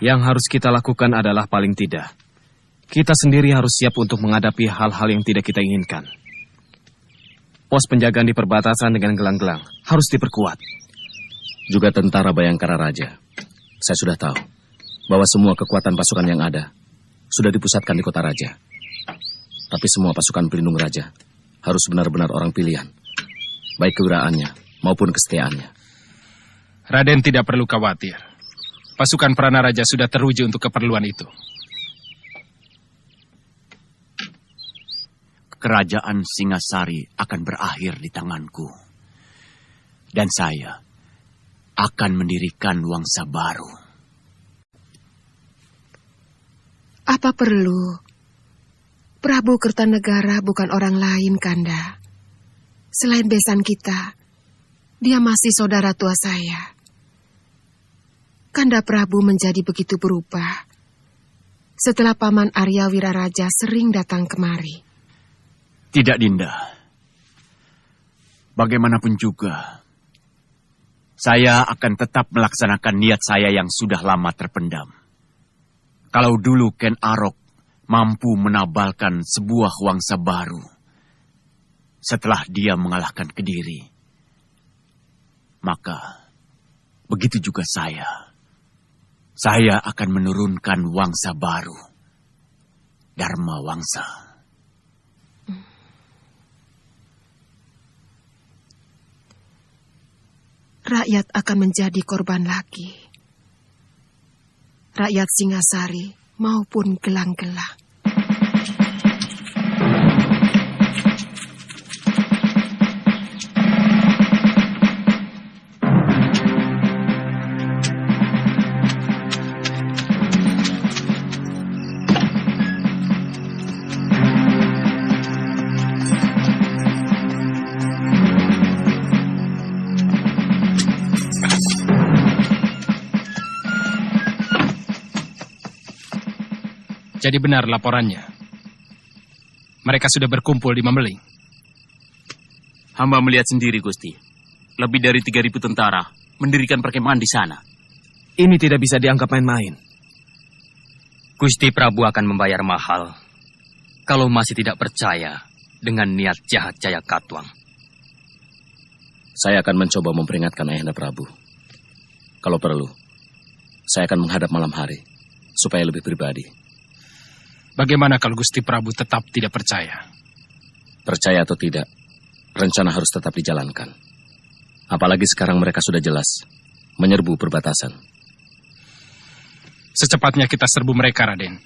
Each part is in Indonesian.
Yang harus kita lakukan adalah paling tidak, kita sendiri harus siap untuk menghadapi hal-hal yang tidak kita inginkan. Pos penjagaan di perbatasan dengan gelang-gelang harus diperkuat. Juga tentara Bayangkara Raja. Saya sudah tahu bahwa semua kekuatan pasukan yang ada sudah dipusatkan di kota Raja. Tapi semua pasukan pelindung Raja harus benar-benar orang pilihan, baik kewiraannya maupun kesetiaannya. Raden tidak perlu khawatir. Pasukan Pranaraja sudah teruji untuk keperluan itu. Kerajaan Singasari akan berakhir di tanganku. Dan saya akan mendirikan Wangsa baru. Apa perlu? Prabu Kertanegara bukan orang lain, Kanda. Selain besan kita, dia masih saudara tua saya. Kanda Prabu menjadi begitu berubah setelah Paman Arya Wiraraja sering datang kemari. Tidak, Dinda. Bagaimanapun juga, saya akan tetap melaksanakan niat saya yang sudah lama terpendam. Kalau dulu Ken Arok mampu menabalkan sebuah Wangsa baru setelah dia mengalahkan Kediri, maka begitu juga saya. Saya akan menurunkan Wangsa baru, Dharma Wangsa. Rakyat akan menjadi korban lagi. Rakyat Singasari maupun gelang-gelang. Jadi benar laporannya. Mereka sudah berkumpul di Mameling. Hamba melihat sendiri, Gusti. Lebih dari 3.000 tentara mendirikan perkemahan di sana. Ini tidak bisa dianggap main-main. Gusti Prabu akan membayar mahal kalau masih tidak percaya dengan niat jahat Jaya Katuang. Saya akan mencoba memperingatkan Ayahanda Prabu. Kalau perlu, saya akan menghadap malam hari supaya lebih pribadi. Bagaimana kalau Gusti Prabu tetap tidak percaya? Percaya atau tidak, rencana harus tetap dijalankan. Apalagi sekarang mereka sudah jelas menyerbu perbatasan. Secepatnya kita serbu mereka, Raden.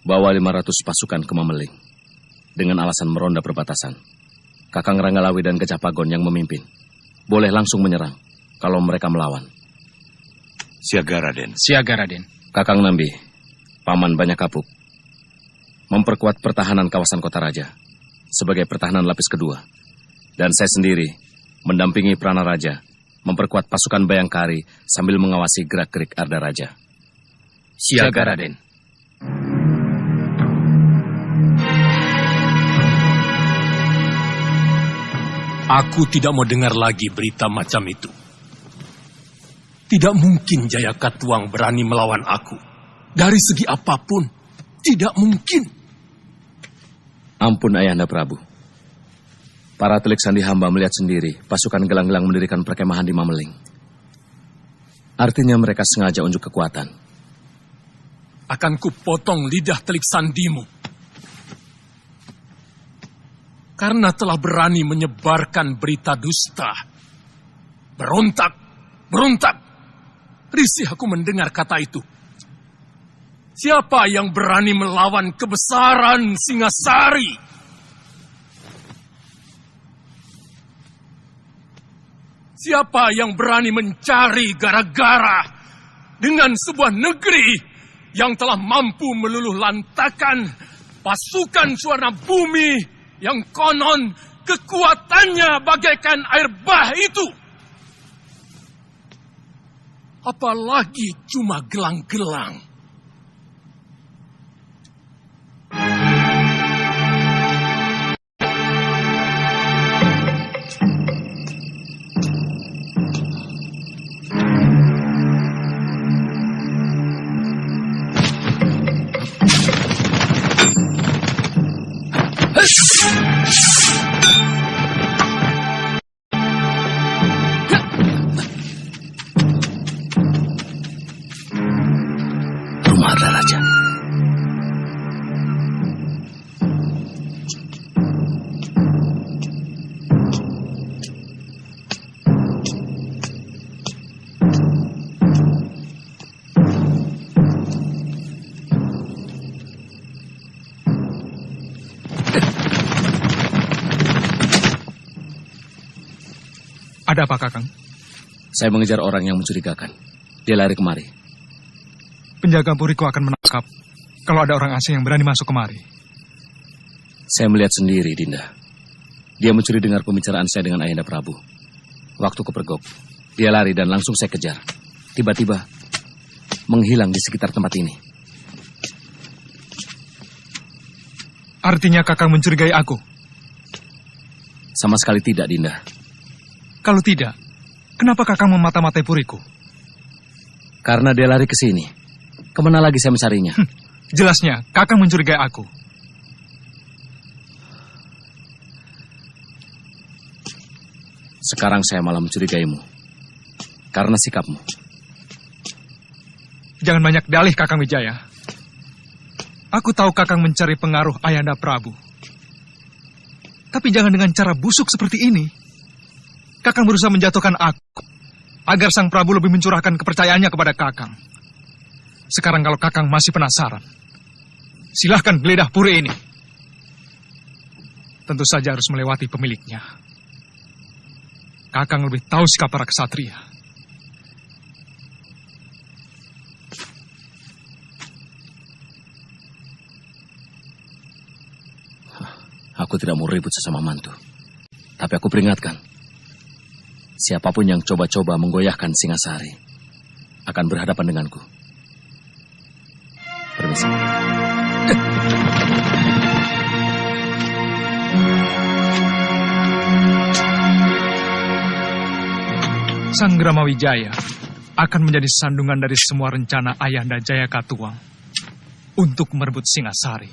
Bawa 500 pasukan ke Mameling dengan alasan meronda perbatasan. Kakang Ranggalawi dan Gajah Pagon yang memimpin. Boleh langsung menyerang kalau mereka melawan. Siaga, Raden. Siaga, Raden. Kakang Nambi, Paman Banyakapuk, memperkuat pertahanan kawasan Kota Raja sebagai pertahanan lapis kedua. Dan saya sendiri mendampingi Prana Raja, memperkuat pasukan Bayangkari sambil mengawasi gerak-gerik Arda Raja. Siaga, Raden. Aku tidak mau dengar lagi berita macam itu. Tidak mungkin Jayakatwang berani melawan aku. Dari segi apapun, tidak mungkin. Ampun Ayahanda Prabu. Para telik sandi hamba melihat sendiri pasukan gelang-gelang mendirikan perkemahan di Mameling. Artinya mereka sengaja unjuk kekuatan. Akan kupotong lidah telik sandimu. Karena telah berani menyebarkan berita dusta. Berontak, berontak. Risih aku mendengar kata itu. Siapa yang berani melawan kebesaran Singasari? Siapa yang berani mencari gara-gara dengan sebuah negeri yang telah mampu meluluh lantakan pasukan Suwarna Bumi yang konon kekuatannya bagaikan air bah itu? Apalagi cuma gelang-gelang. Rumah Arda Raja. Ada apa, Kakang? Saya mengejar orang yang mencurigakan. Dia lari kemari. Penjaga Puriko akan menangkap kalau ada orang asing yang berani masuk kemari. Saya melihat sendiri, Dinda. Dia mencuri dengar pembicaraan saya dengan Ayahanda Prabu. Waktu kepergok, dia lari dan langsung saya kejar. Tiba-tiba, menghilang di sekitar tempat ini. Artinya Kakang mencurigai aku? Sama sekali tidak, Dinda. Kalau tidak, kenapa Kakang memata-matai Puriko? Karena dia lari ke sini. Kemana lagi saya mencarinya? Jelasnya, Kakang mencurigai aku. Sekarang saya malah mencurigaimu. Karena sikapmu. Jangan banyak dalih, Kakang Wijaya. Aku tahu Kakang mencari pengaruh Ayahanda Prabu. Tapi jangan dengan cara busuk seperti ini. Kakang berusaha menjatuhkan aku, agar Sang Prabu lebih mencurahkan kepercayaannya kepada Kakang. Sekarang kalau Kakang masih penasaran, silahkan geledah puri ini. Tentu saja harus melewati pemiliknya. Kakang lebih tahu sikap para kesatria. Aku tidak mau ribut sesama mantu. Tapi aku peringatkan. Siapapun yang coba-coba menggoyahkan Singasari akan berhadapan denganku. Permisi. Sang Gramawijaya akan menjadi sandungan dari semua rencana Ayahanda Jayakatwang untuk merebut Singasari.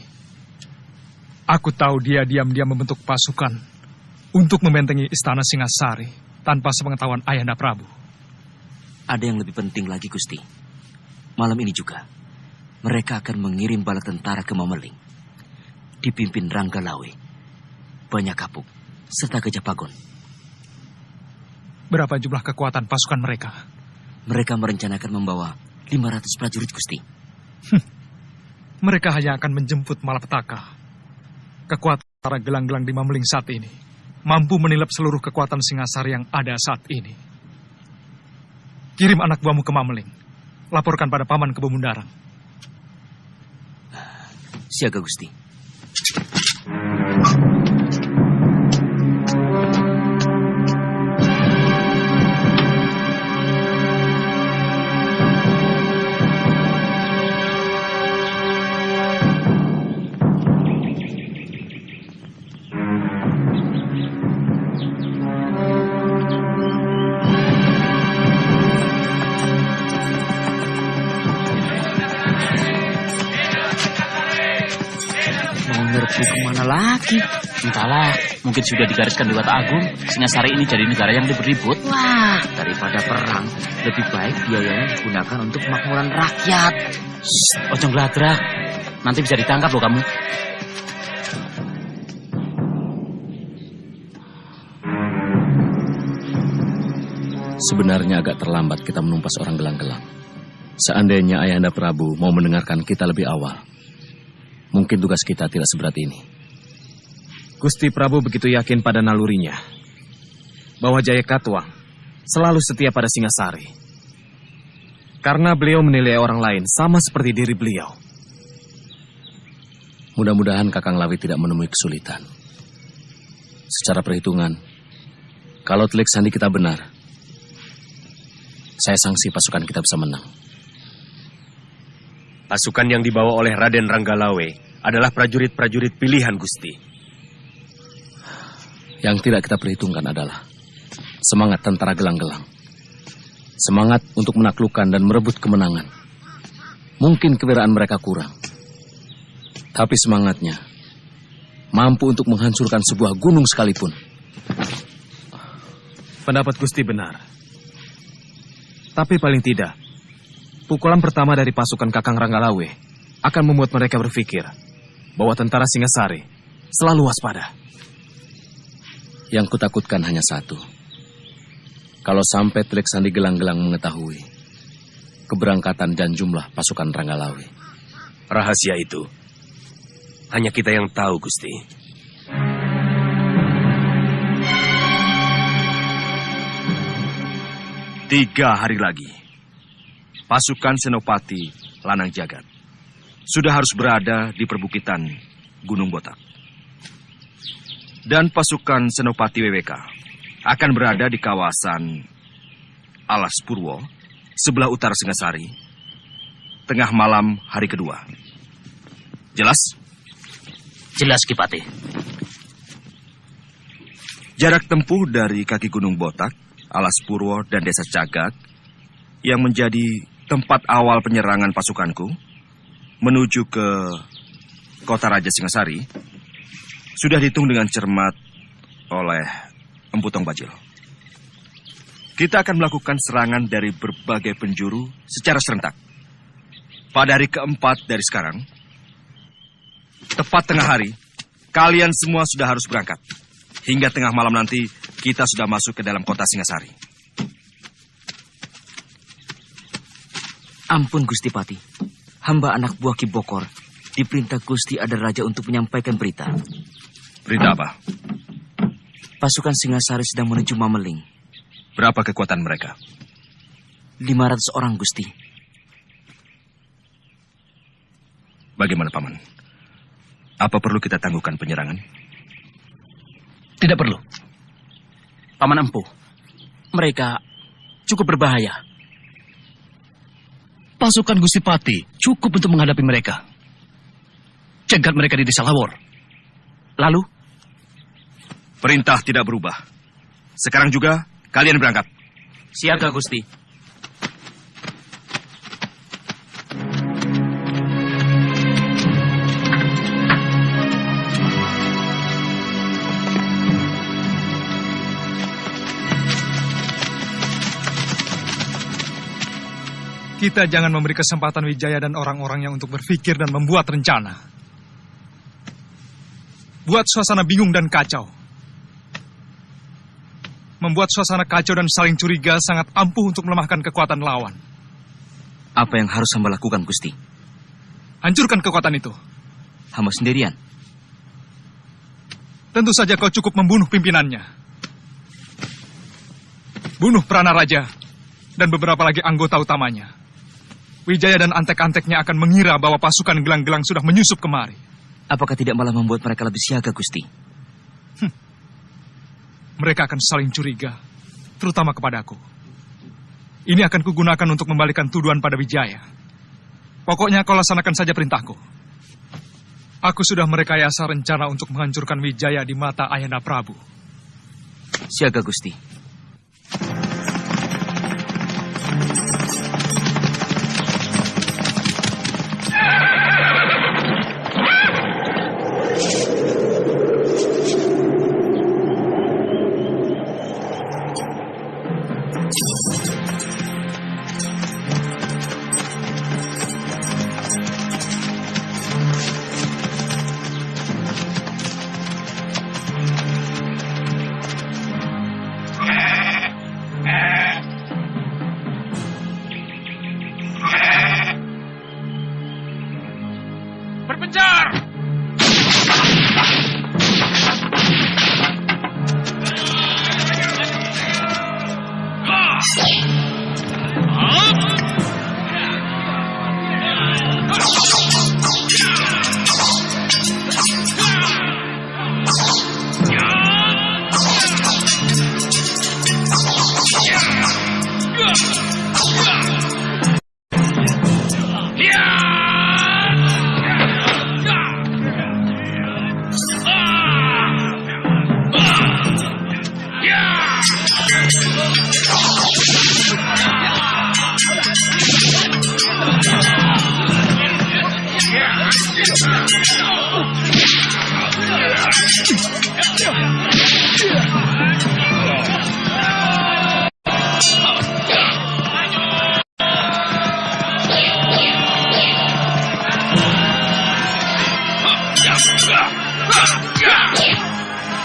Aku tahu dia diam-diam membentuk pasukan untuk membentengi istana Singasari tanpa sepengetahuan Ayahanda Prabu. Ada yang lebih penting lagi, Gusti. Malam ini juga, mereka akan mengirim bala tentara ke Mameling. Dipimpin Ranggalawe, Banyakapuk, serta Gajah Pagon. Berapa jumlah kekuatan pasukan mereka? Mereka merencanakan membawa 500 prajurit, Gusti. Mereka hanya akan menjemput malapetaka. Kekuatan para gelang-gelang di Mameling saat ini mampu menilap seluruh kekuatan Singasari yang ada saat ini. Kirim anak buahmu ke Mameling. Laporkan pada Paman ke Bemundarang. Siaga, Gusti. Kemana lagi? Entahlah, mungkin sudah digariskan Dewata Agung. Singasari ini jadi negara yang berribut. Wah, daripada perang, lebih baik biayanya digunakan untuk kemakmuran rakyat. Shh, ojo ngladrak. Nanti bisa ditangkap loh kamu. Sebenarnya agak terlambat kita menumpas orang gelang-gelang. Seandainya Ayahanda Prabu mau mendengarkan kita lebih awal, mungkin tugas kita tidak seberat ini. Gusti Prabu begitu yakin pada nalurinya bahwa Jayakatwang selalu setia pada Singasari. Karena beliau menilai orang lain sama seperti diri beliau. Mudah-mudahan Kakang Lawi tidak menemui kesulitan. Secara perhitungan, kalau telik sandi kita benar, saya sangsi pasukan kita bisa menang. Pasukan yang dibawa oleh Raden Ranggalawe adalah prajurit-prajurit pilihan, Gusti. Yang tidak kita perhitungkan adalah semangat tentara gelang-gelang. Semangat untuk menaklukkan dan merebut kemenangan. Mungkin kewiraan mereka kurang. Tapi semangatnya mampu untuk menghancurkan sebuah gunung sekalipun. Pendapat Gusti benar. Tapi paling tidak, pukulan pertama dari pasukan Kakang Ranggalawe akan membuat mereka berpikir bahwa tentara Singasari selalu waspada. Yang kutakutkan hanya satu. Kalau sampai telik sandi gelang-gelang mengetahui keberangkatan dan jumlah pasukan Ranggalawe. Rahasia itu hanya kita yang tahu, Gusti. Tiga hari lagi, pasukan Senopati Lanang Jagat sudah harus berada di perbukitan Gunung Botak. Dan pasukan Senopati WWK akan berada di kawasan Alas Purwo, sebelah utara Singasari, tengah malam hari kedua. Jelas? Jelas, Kipati. Jarak tempuh dari kaki Gunung Botak, Alas Purwo, dan Desa Cagat yang menjadi tempat awal penyerangan pasukanku menuju ke Kota Raja Singasari sudah dihitung dengan cermat oleh Empu Tong Bajil. Kita akan melakukan serangan dari berbagai penjuru secara serentak. Pada hari keempat dari sekarang, tepat tengah hari, kalian semua sudah harus berangkat. Hingga tengah malam nanti, kita sudah masuk ke dalam kota Singasari. Ampun, Gusti Pati. Hamba anak buah Ki Bokor diperintah Gusti Ada Raja untuk menyampaikan berita. Berita apa? Pasukan Singasari sedang menuju Mameling. Berapa kekuatan mereka? 500 orang, Gusti. Bagaimana, Paman? Apa perlu kita tangguhkan penyerangan? Tidak perlu. Paman Empu, mereka cukup berbahaya. Pasukan Gusti Pati cukup untuk menghadapi mereka. Cegat mereka di Desa Lawor. Lalu? Perintah tidak berubah. Sekarang juga kalian berangkat. Siaga, Gusti. Kita jangan memberi kesempatan Wijaya dan orang-orangnya untuk berpikir dan membuat rencana. Buat suasana bingung dan kacau. Membuat suasana kacau dan saling curiga sangat ampuh untuk melemahkan kekuatan lawan. Apa yang harus hamba lakukan, Gusti? Hancurkan kekuatan itu. Hamba sendirian? tentu saja kau cukup membunuh pimpinannya. Bunuh Prana Raja dan beberapa lagi anggota utamanya. Wijaya dan antek-anteknya akan mengira bahwa pasukan gelang-gelang sudah menyusup kemari. Apakah tidak malah membuat mereka lebih siaga, Gusti? Mereka akan saling curiga, terutama kepadaku. Ini akan kugunakan untuk membalikan tuduhan pada Wijaya. Pokoknya kau laksanakan saja perintahku. Aku sudah merekayasa rencana untuk menghancurkan Wijaya di mata Ayahanda Prabu. Siaga, Gusti.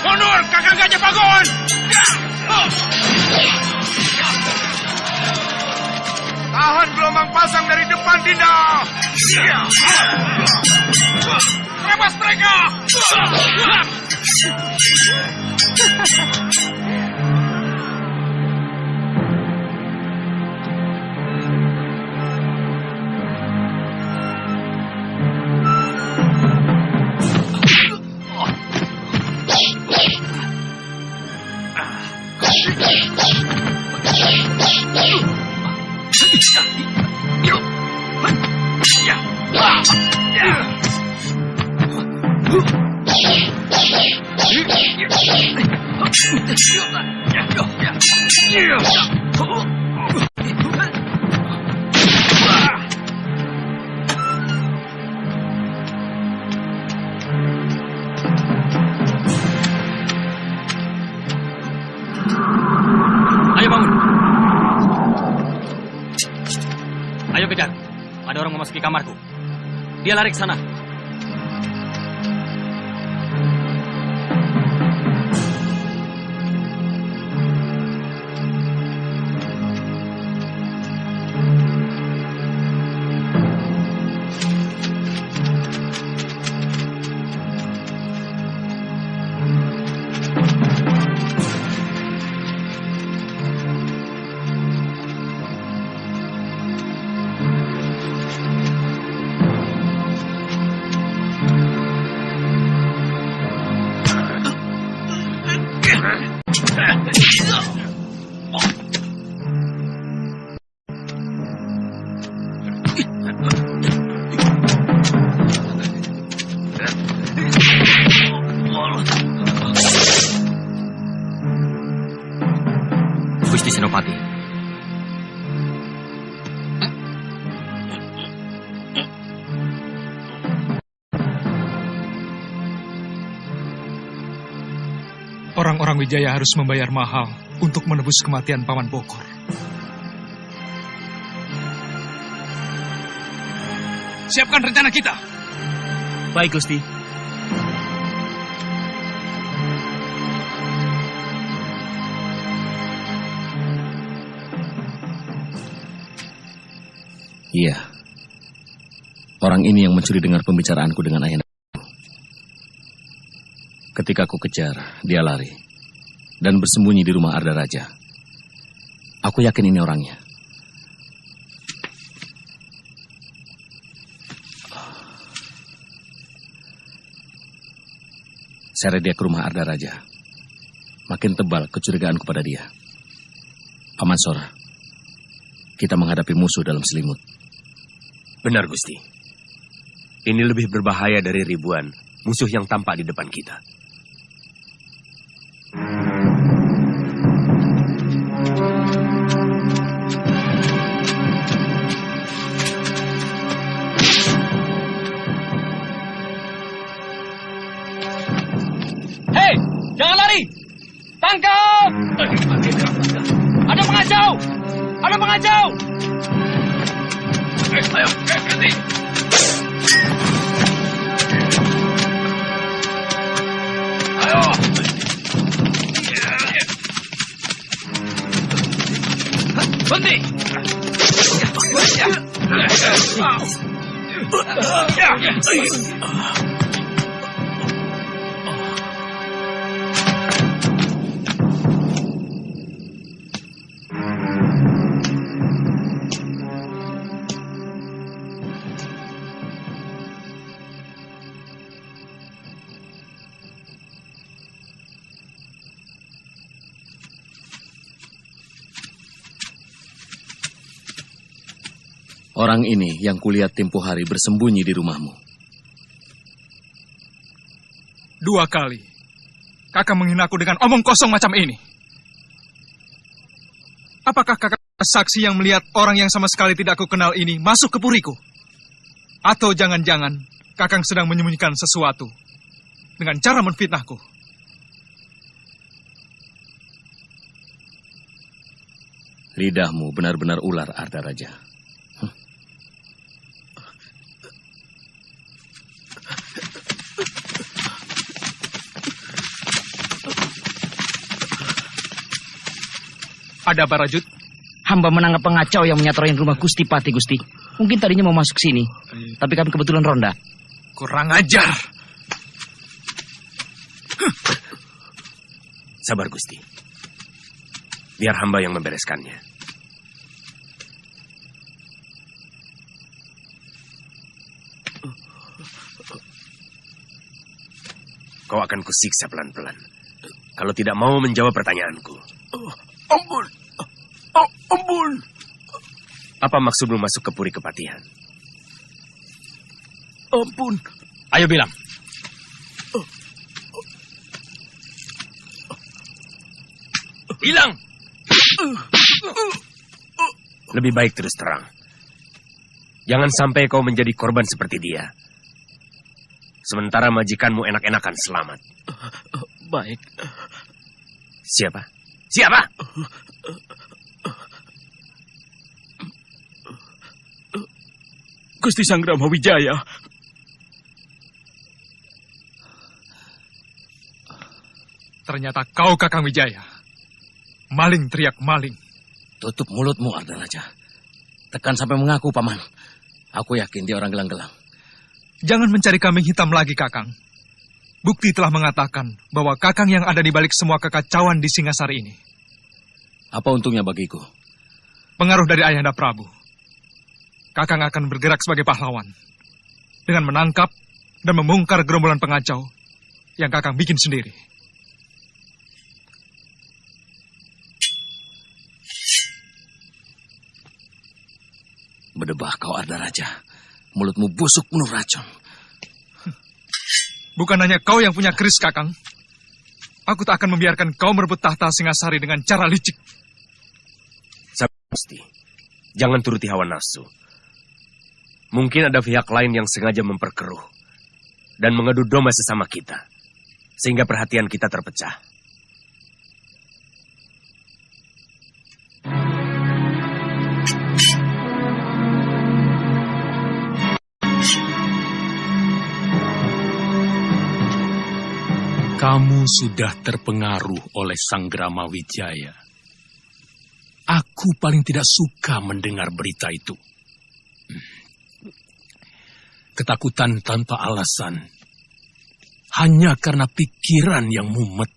Mundur, Kakang Gajah Bangun! Tahan gelombang pasang dari depan, Dinda! Bebas mereka! Ayo bangun. Ayo kejar. Ada orang memasuki kamarku. Dia lari ke sana. Gusti Senopati. Orang-orang Wijaya harus membayar mahal untuk menebus kematian Paman Bokor. Siapkan rencana kita. Baik, Gusti. Iya. Orang ini yang mencuri dengar pembicaraanku dengan Ayahanda. Ketika aku kejar, dia lari dan bersembunyi di rumah Arda Raja. Aku yakin ini orangnya. Seret dia ke rumah Arda Raja. Makin tebal kecurigaanku pada dia. Paman Sora, kita menghadapi musuh dalam selimut. Benar, Gusti. Ini lebih berbahaya dari ribuan musuh yang tampak di depan kita. Hei, jangan lari! Tangkap! Ada pengacau! Ada pengacau! Ayo, berhenti! Ayo! Berhenti! Orang ini yang kulihat tempo hari bersembunyi di rumahmu. 2 kali. Kakak menghinaku dengan omong kosong macam ini. Apakah kakak saksi yang melihat orang yang sama sekali tidak aku kenal ini masuk ke puriku? Atau jangan-jangan kakang sedang menyembunyikan sesuatu dengan cara menfitnahku? Lidahmu benar-benar ular, Arda Raja. Ada apa, Rajut? Hamba menangkap pengacau yang menyatroi rumah Gusti Pati, Gusti. Mungkin tadinya mau masuk sini, tapi kami kebetulan ronda. Kurang ajar. Sabar, Gusti. Biar hamba yang membereskannya. Kau akan kusiksa pelan-pelan. Kalau tidak mau menjawab pertanyaanku. Ampun. Ampun. Apa maksudmu masuk ke Puri Kepatihan? Ampun. Ayo bilang. Bilang. Lebih baik terus terang. Jangan sampai kau menjadi korban seperti dia. Sementara majikanmu enak-enakan selamat. Baik. Siapa? Siapa? Gusti Sanggrama Wijaya. Ternyata kau, Kakang Wijaya. Maling teriak maling. Tutup mulutmu, Arda Raja. Tekan sampai mengaku, Paman. Aku yakin dia orang gelang-gelang. Jangan mencari kambing hitam lagi, Kakang. Bukti telah mengatakan bahwa Kakang yang ada di balik semua kekacauan di Singasari ini. Apa untungnya bagiku? Pengaruh dari Ayahanda Prabu. Kakang akan bergerak sebagai pahlawan. Dengan menangkap dan membongkar gerombolan pengacau yang Kakang bikin sendiri. Berdebah kau, Arda Raja. Mulutmu busuk penuh racun. Bukan hanya kau yang punya keris, Kakang. Aku tak akan membiarkan kau merebut tahta Singasari dengan cara licik. Gusti, jangan turuti hawa nafsu. Mungkin ada pihak lain yang sengaja memperkeruh dan mengadu domba sesama kita, sehingga perhatian kita terpecah. Kamu sudah terpengaruh oleh Sanggrama Wijaya. Aku paling tidak suka mendengar berita itu. Ketakutan tanpa alasan hanya karena pikiran yang mumet.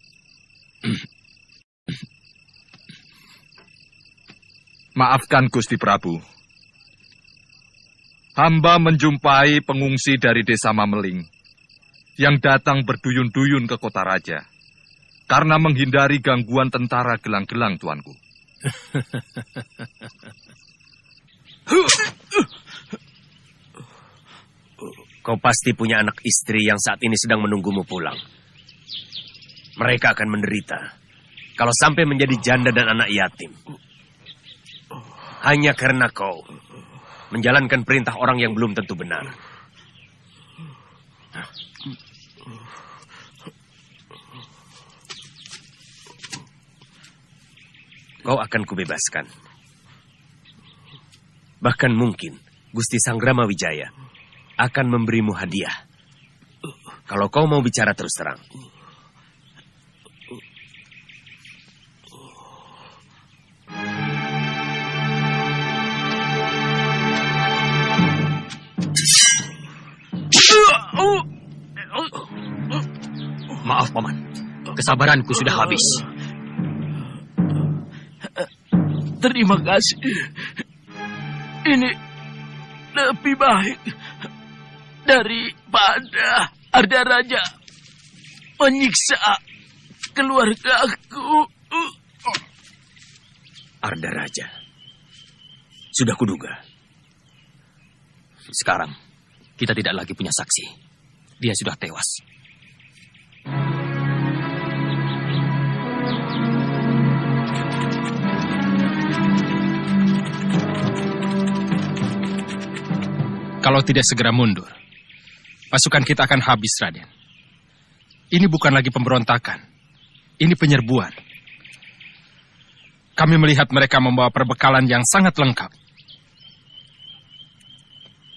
Maafkan Gusti Prabu. Hamba menjumpai pengungsi dari desa Mameling yang datang berduyun-duyun ke kota raja karena menghindari gangguan tentara gelang-gelang, tuanku. Kau pasti punya anak istri yang saat ini sedang menunggumu pulang. Mereka akan menderita kalau sampai menjadi janda dan anak yatim. Hanya karena kau menjalankan perintah orang yang belum tentu benar. Kau akan kubebaskan. Bahkan mungkin Gusti Sanggrama Wijaya akan memberimu hadiah. Kalau kau mau bicara terus terang. Maaf, Paman. Kesabaranku sudah habis. Terima kasih. Ini lebih baik daripada Arda Raja menyiksa keluargaku. Arda Raja. Sudah kuduga. Sekarang, kita tidak lagi punya saksi. Dia sudah tewas. Kalau tidak segera mundur, pasukan kita akan habis, Raden. Ini bukan lagi pemberontakan. Ini penyerbuan. Kami melihat mereka membawa perbekalan yang sangat lengkap.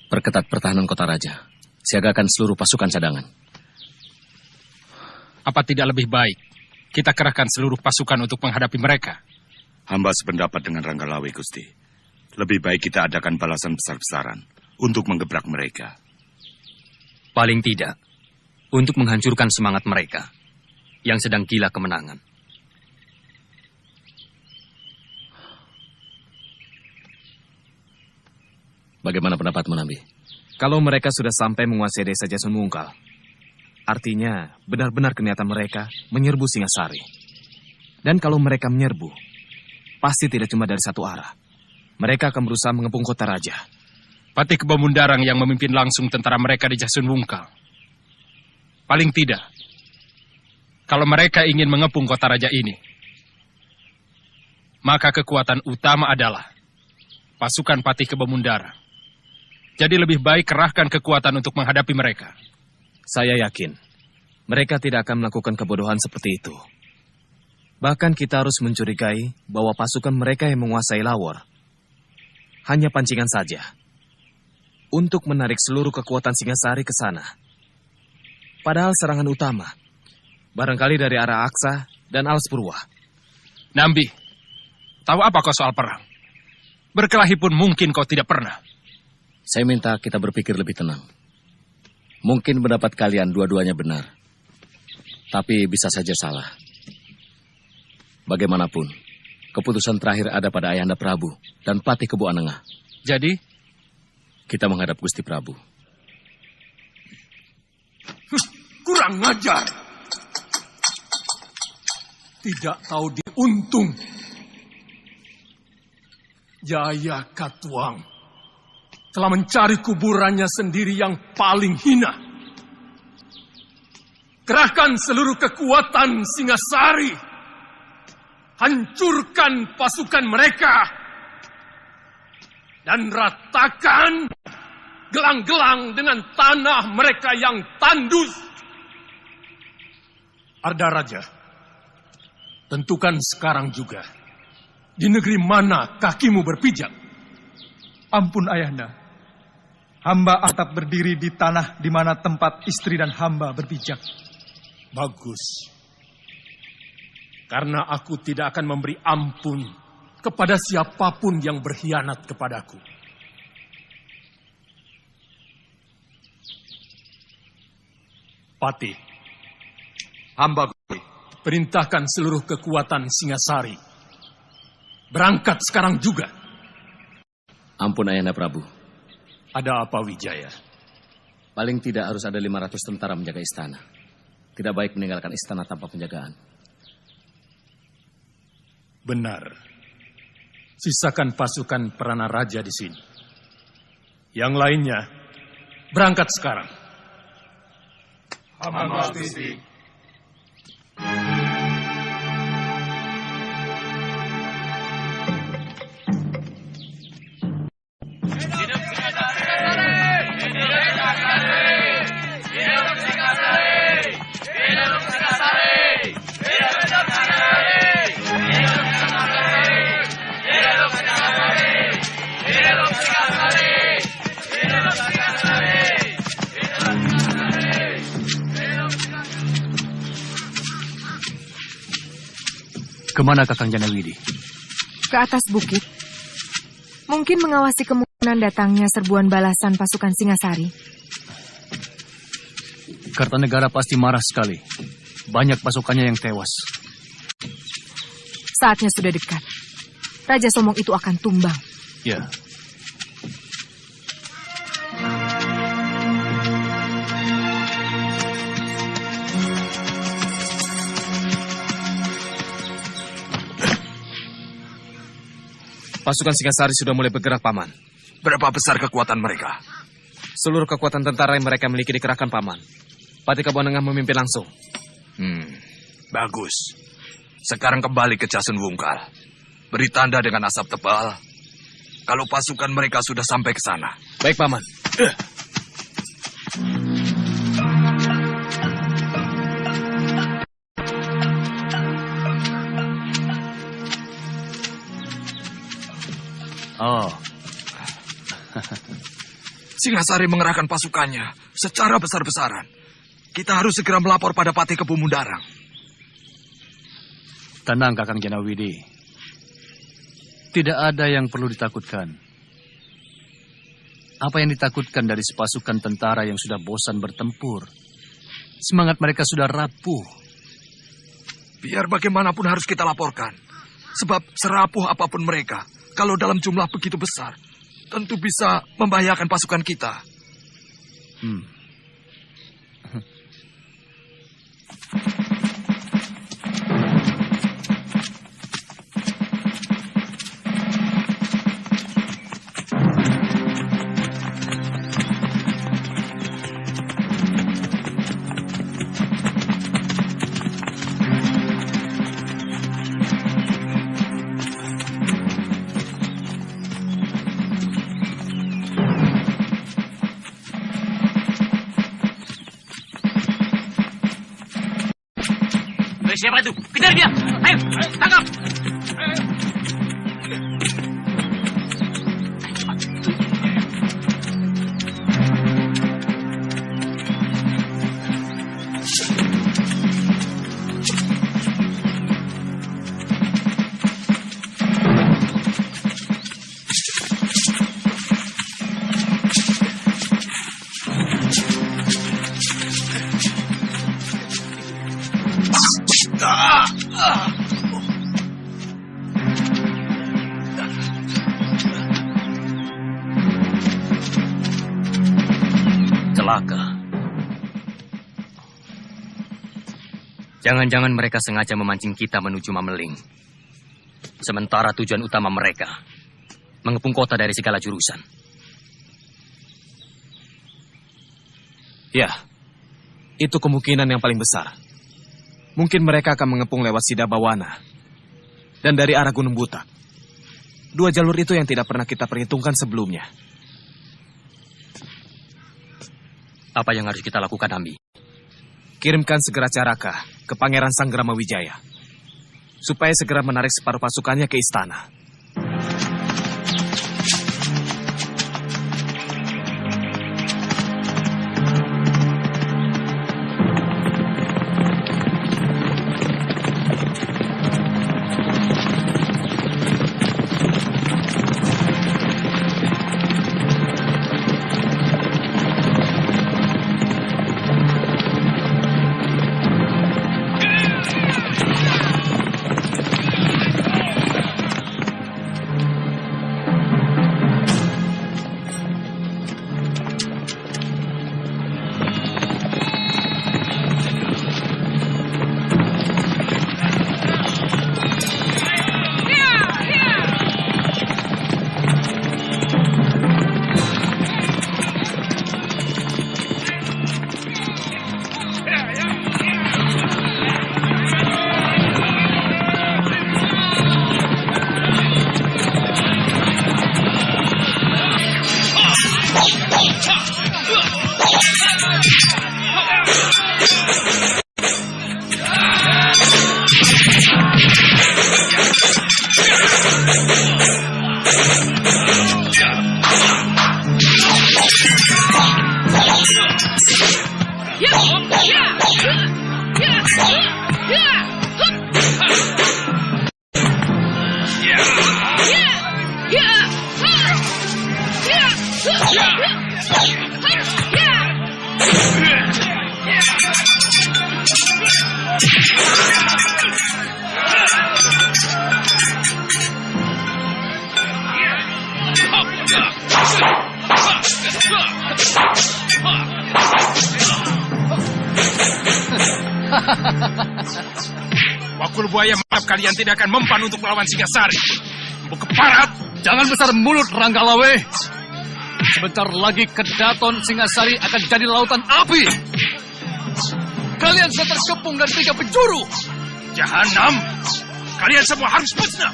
Perketat pertahanan kota raja. Siagakan seluruh pasukan cadangan. Apa tidak lebih baik kita kerahkan seluruh pasukan untuk menghadapi mereka? Hamba sependapat dengan Ranggalawe, Gusti. Lebih baik kita adakan balasan besar-besaran untuk menggebrak mereka. Paling tidak, untuk menghancurkan semangat mereka yang sedang gila kemenangan. Bagaimana pendapatmu, Nabi? Kalau mereka sudah sampai menguasai desa Jasun Mungkal, artinya benar-benar keniatan mereka menyerbu Singasari. Dan kalau mereka menyerbu, pasti tidak cuma dari satu arah. Mereka akan berusaha mengepung kota raja. Patih Kebomundarang yang memimpin langsung tentara mereka di Jasun Wungkal. Paling tidak, kalau mereka ingin mengepung kota raja ini, maka kekuatan utama adalah pasukan Patih Kebomundarang. Jadi lebih baik kerahkan kekuatan untuk menghadapi mereka. Saya yakin, mereka tidak akan melakukan kebodohan seperti itu. Bahkan kita harus mencurigai bahwa pasukan mereka yang menguasai Lawor hanya pancingan saja untuk menarik seluruh kekuatan Singasari ke sana. Padahal serangan utama barangkali dari arah Aksa dan Alaspurwa. Nambi, tahu apa kau soal perang? Berkelahi pun mungkin kau tidak pernah. Saya minta kita berpikir lebih tenang. Mungkin pendapat kalian dua-duanya benar. Tapi bisa saja salah. Bagaimanapun, keputusan terakhir ada pada Ayahanda Prabu dan Patih Kebo Anengah. Jadi, kita menghadap Gusti Prabu. Kurang ajar. Tidak tahu diuntung. Jaya Katuang telah mencari kuburannya sendiri yang paling hina. Kerahkan seluruh kekuatan Singasari. Hancurkan pasukan mereka. Dan ratakan gelang-gelang dengan tanah mereka yang tandus. Arda Raja, tentukan sekarang juga. Di negeri mana kakimu berpijak? Ampun Ayahanda. Hamba tetap berdiri di tanah di mana tempat istri dan hamba berpijak. Bagus. Karena aku tidak akan memberi ampun kepada siapapun yang berkhianat kepadaku. Patih, Hamba Gusti. Perintahkan seluruh kekuatan Singasari. Berangkat sekarang juga. Ampun Ayahanda Prabu. Ada apa Wijaya? Paling tidak harus ada 500 tentara menjaga istana. Tidak baik meninggalkan istana tanpa penjagaan. Benar. Sisakan pasukan Prana Raja di sini. Yang lainnya, berangkat sekarang. Hamba Gusti. Kemana Kakang Janawidi? Ke atas bukit. Mungkin mengawasi kemungkinan datangnya serbuan balasan pasukan Singasari. Kartanegara pasti marah sekali. Banyak pasukannya yang tewas. Saatnya sudah dekat. Raja Somong itu akan tumbang. Ya. Pasukan Singasari sudah mulai bergerak, Paman. Berapa besar kekuatan mereka? Seluruh kekuatan tentara yang mereka miliki dikerahkan, Paman. Pati Kabonengah memimpin langsung. Bagus. Sekarang kembali ke Jasun Wungkal. Beri tanda dengan asap tebal kalau pasukan mereka sudah sampai ke sana. Baik, Paman. Oh. Singasari mengerahkan pasukannya secara besar-besaran. Kita harus segera melapor pada Pati Kebu Mundarang. Tenang, Kakang Janawidi. Tidak ada yang perlu ditakutkan. Apa yang ditakutkan dari sepasukan tentara yang sudah bosan bertempur? Semangat mereka sudah rapuh. Biar bagaimanapun harus kita laporkan. Sebab serapuh apapun mereka, kalau dalam jumlah begitu besar, tentu bisa membahayakan pasukan kita. Siapa itu? Kejar dia! Ayo, tangkap! Jangan-jangan mereka sengaja memancing kita menuju Mameling. Sementara tujuan utama mereka mengepung kota dari segala jurusan. Ya, itu kemungkinan yang paling besar. Mungkin mereka akan mengepung lewat Sidabawana dan dari arah Gunung Butak. Dua jalur itu yang tidak pernah kita perhitungkan sebelumnya. Apa yang harus kita lakukan, Ambi? Kirimkan segera Caraka ke Pangeran Sanggrama Wijaya, supaya segera menarik separuh pasukannya ke istana. ekor buaya maaf kalian tidak akan mempan untuk melawan Singasari. Empuk keparat. Jangan besar mulut, Ranggalawe. Sebentar lagi Kedaton Singasari akan jadi lautan api. Kalian sudah terkepung dan 3 penjuru. Jahanam. Kalian semua harus musnah.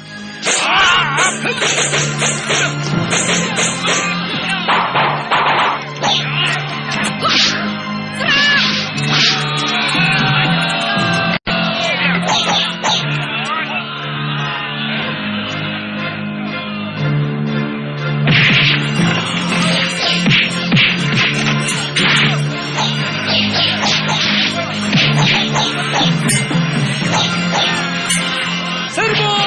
Serbu!